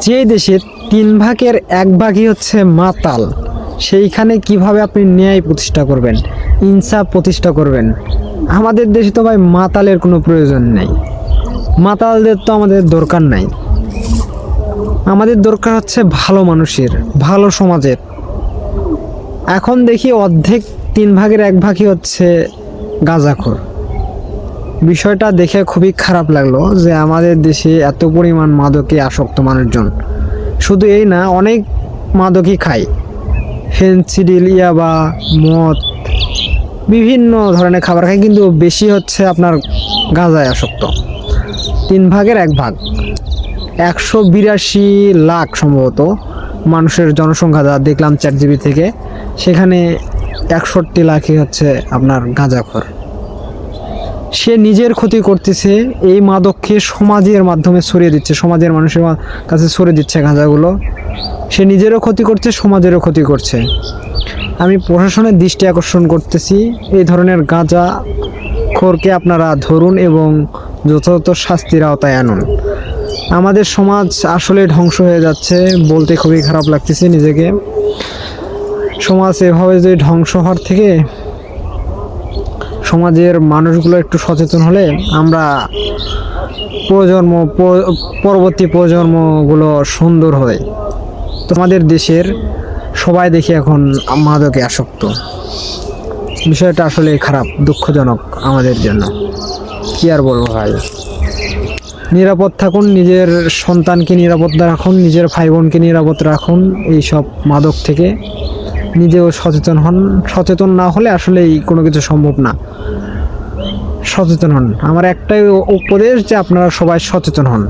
যে দেশের 1/3 হচ্ছে মাতাল, সেইখানে কিভাবে আপনি ন্যায় প্রতিষ্ঠা করবেন, ইনসাফ প্রতিষ্ঠা করবেন? আমাদের দেশে তো ভাই মাতালের কোনো প্রয়োজন নেই, মাতালদের তো আমাদের দরকার নাই। আমাদের দরকার হচ্ছে ভালো মানুষের, ভালো সমাজের। এখন দেখি অর্ধেক 1/3 হচ্ছে গাঁজাখোর। বিষয়টা দেখে খুবই খারাপ লাগলো যে আমাদের দেশে এত পরিমাণ মাদকে আসক্ত মানুষজন। শুধু এই না, অনেক মাদকই খায়, ফেনসিডিল, ইয়াবা, মদ, বিভিন্ন ধরনের খাবার খায়, কিন্তু বেশি হচ্ছে আপনার গাঁজায় আসক্ত। 1/3 182 লাখ সম্ভবত মানুষের জনসংখ্যা, যা দেখলাম চ্যাটজিপি থেকে, সেখানে 61 লাখই হচ্ছে আপনার গাঁজাখোর। সে নিজের ক্ষতি করতেছে, এই মাদককে সমাজের মাধ্যমে ছড়িয়ে দিচ্ছে, সমাজের মানুষের কাছে ছড়িয়ে দিচ্ছে গাঁজাগুলো। সে নিজেরও ক্ষতি করছে, সমাজেরও ক্ষতি করছে। আমি প্রশাসনের দৃষ্টি আকর্ষণ করতেছি, এই ধরনের গাঁজাখোরকে আপনারা ধরুন এবং যথাযথ শাস্তির আওতায় আনুন। আমাদের সমাজ আসলে ধ্বংস হয়ে যাচ্ছে, বলতে খুবই খারাপ লাগতেছে নিজেকে। সমাজ এভাবে যদি ধ্বংস হওয়ার থেকে সমাজের মানুষগুলো একটু সচেতন হলে আমরা পরবর্তী প্রজন্মগুলো সুন্দর হয়। তোমাদের দেশের সবাই দেখি এখন মাদকে আসক্ত। বিষয়টা আসলে খারাপ, দুঃখজনক আমাদের জন্য। কি আর বলবো ভাই, নিরাপদ থাকুন, নিজের সন্তানকে নিরাপদ রাখুন, নিজের ভাই বোনকে নিরাপদ রাখুন এইসব মাদক থেকে। নিজেও সচেতন হন, সচেতন না হলে আসলেই কোনো কিছু সম্ভব না। সচেতন হন, আমার একটাই উপদেশ যে আপনারা সবাই সচেতন হন।